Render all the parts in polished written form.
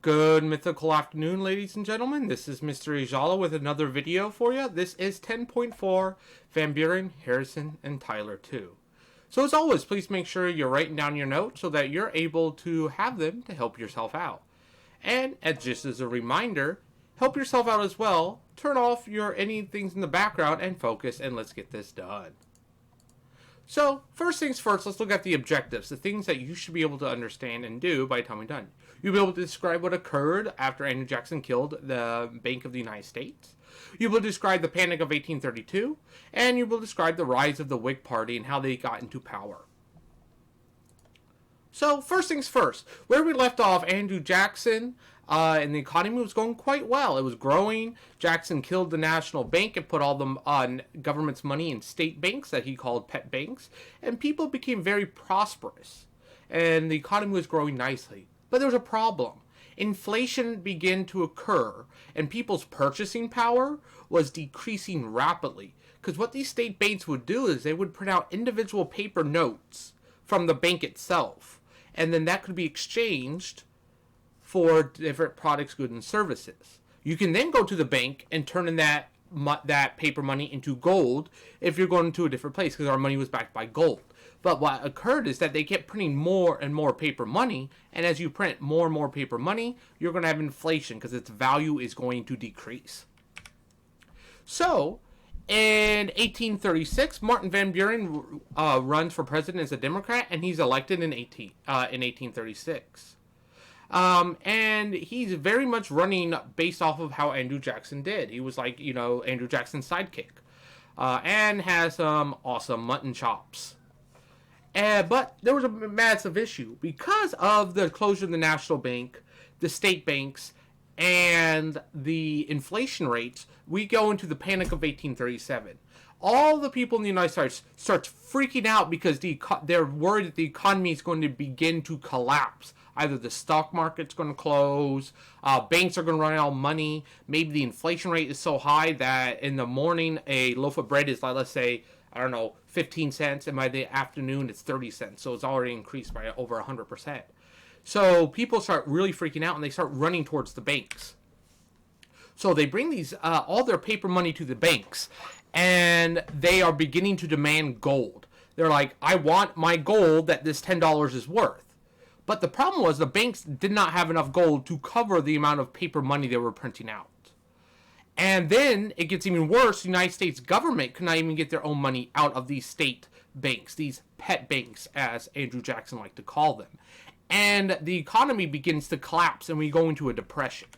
Good mythical afternoon, ladies and gentlemen. This is Mr. Ayala with another video for you. This is 10.4 Van Buren, Harrison, and Tyler 2. So as always, please make sure you're writing down your notes so that you're able to have them to help yourself out. And just as a reminder, help yourself out as well. Turn off any things in the background and focus, and let's get this done. So, first things first, let's look at the objectives, the things that you should be able to understand and do by the time we're done. You'll be able to describe what occurred after Andrew Jackson killed the Bank of the United States. You will describe the Panic of 1832, and you will describe the rise of the Whig Party and how they got into power. So, first things first, where we left off, Andrew Jackson and the economy was going quite well. It was growing. Jackson killed the national bank and put all the government's money in state banks that he called pet banks, and people became very prosperous, and the economy was growing nicely. But there was a problem. Inflation began to occur, and people's purchasing power was decreasing rapidly, because what these state banks would do is they would print out individual paper notes from the bank itself, and then that could be exchanged for different products, goods, and services. You can then go to the bank and turn in that paper money into gold if you're going to a different place, because our money was backed by gold. But what occurred is that they kept printing more and more paper money, and as you print more and more paper money, you're going to have inflation because its value is going to decrease. So, in 1836, Martin Van Buren runs for president as a Democrat, and he's elected in 1836. And he's very much running based off of how Andrew Jackson did. He was like, Andrew Jackson's sidekick. And has some awesome mutton chops. But there was a massive issue. Because of the closure of the national bank, the state banks, and the inflation rates, we go into the Panic of 1837. All the people in the United States start freaking out because they're worried that the economy is going to begin to collapse. Either the stock market's going to close, banks are going to run out of money, maybe the inflation rate is so high that in the morning a loaf of bread is, like, let's say, 15 cents, and by the afternoon it's 30 cents. So it's already increased by over 100%. So people start really freaking out, and they start running towards the banks. So they bring these all their paper money to the banks, and they are beginning to demand gold. They're like, I want my gold that this $10 is worth. But the problem was the banks did not have enough gold to cover the amount of paper money they were printing out. And then it gets even worse. The United States government could not even get their own money out of these state banks, these pet banks, as Andrew Jackson liked to call them. And the economy begins to collapse, and we go into a depression.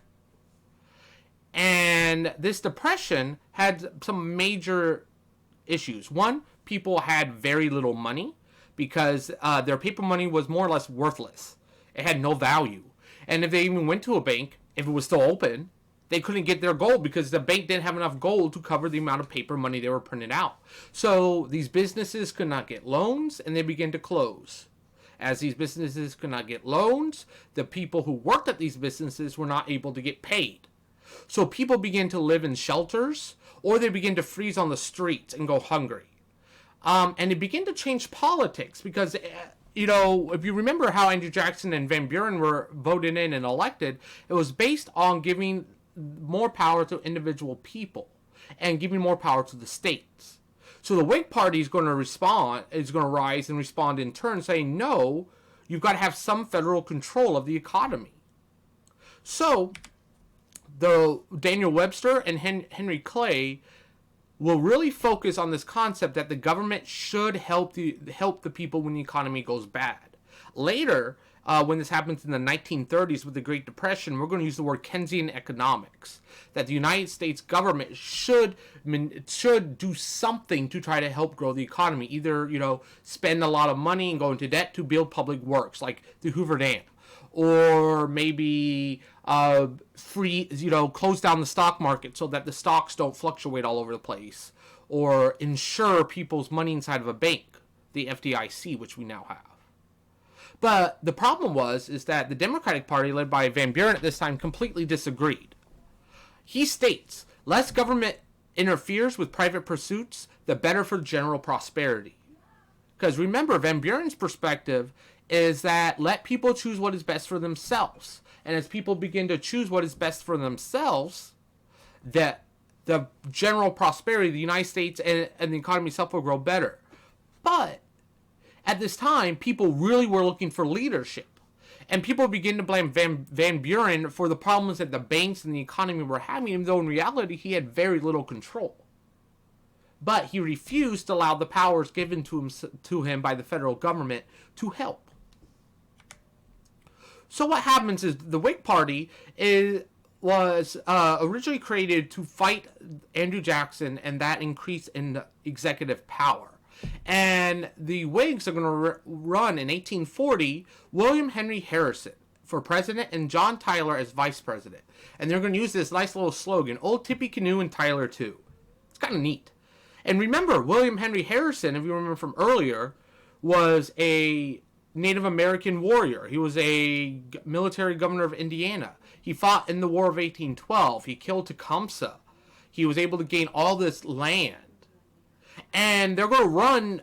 And this depression had some major issues. One, people had very little money, because their paper money was more or less worthless. It had no value. And if they even went to a bank, if it was still open, they couldn't get their gold because the bank didn't have enough gold to cover the amount of paper money they were printing out. So these businesses could not get loans, and they began to close. As these businesses could not get loans, the people who worked at these businesses were not able to get paid. So people began to live in shelters, or they began to freeze on the streets and go hungry. And it began to change politics because, if you remember how Andrew Jackson and Van Buren were voted in and elected, it was based on giving more power to individual people and giving more power to the states. So the Whig Party is going to rise and respond in turn, saying, no, you've got to have some federal control of the economy. So the Daniel Webster and Henry Clay will really focus on this concept that the government should help the people when the economy goes bad. Later, when this happens in the 1930s with the Great Depression, we're going to use the word Keynesian economics, that the United States government should do something to try to help grow the economy. Either, spend a lot of money and go into debt to build public works, like the Hoover Dam, or maybe close down the stock market so that the stocks don't fluctuate all over the place, or insure people's money inside of a bank, the FDIC, which we now have. But the problem is that the Democratic Party, led by Van Buren at this time, completely disagreed. He states, less government interferes with private pursuits, the better for general prosperity. Because remember, Van Buren's perspective is that let people choose what is best for themselves. And as people begin to choose what is best for themselves, that the general prosperity of the United States and the economy itself will grow better. But at this time, people really were looking for leadership. And people begin to blame Van Buren for the problems that the banks and the economy were having, even though in reality he had very little control. But he refused to allow the powers given to him by the federal government to help. So what happens is the Whig Party was originally created to fight Andrew Jackson and that increase in executive power. And the Whigs are going to run in 1840 William Henry Harrison for president and John Tyler as vice president. And they're going to use this nice little slogan, Old Tippy Canoe and Tyler too. It's kind of neat. And remember, William Henry Harrison, if you remember from earlier, was a Native American warrior. He was a military governor of Indiana. He fought in the War of 1812. He killed Tecumseh. He was able to gain all this land. And they're going to run,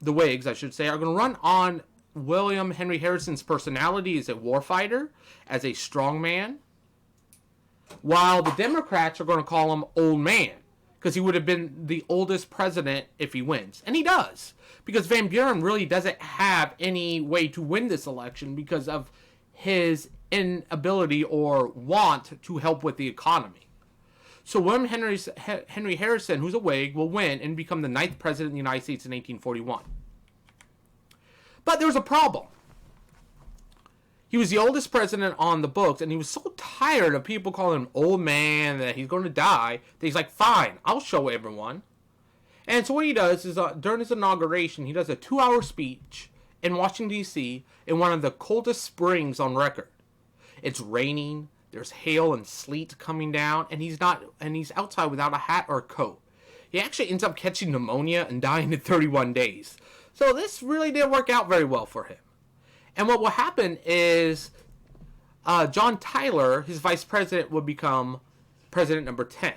the Whigs, I should say, are going to run on William Henry Harrison's personality as a warfighter, as a strong man, while the Democrats are going to call him old man, because he would have been the oldest president if he wins. And he does, because Van Buren really doesn't have any way to win this election because of his inability or want to help with the economy. So William Henry Harrison, who's a Whig, will win and become the 9th president of the United States in 1841. But there was a problem. He was the oldest president on the books, and he was so tired of people calling him old man that he's going to die, that he's like, fine, I'll show everyone. And so what he does is, during his inauguration, he does a 2-hour speech in Washington, D.C., in one of the coldest springs on record. It's raining. There's hail and sleet coming down, and he's outside without a hat or a coat. He actually ends up catching pneumonia and dying in 31 days. So this really didn't work out very well for him. And what will happen is John Tyler, his vice president, will become president number 10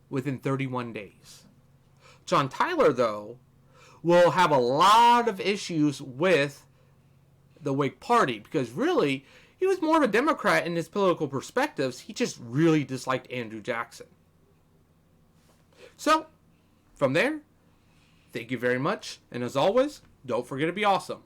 within 31 days. John Tyler, though, will have a lot of issues with the Whig Party because really, he was more of a Democrat in his political perspectives. He just really disliked Andrew Jackson. So, from there, thank you very much. And as always, don't forget to be awesome.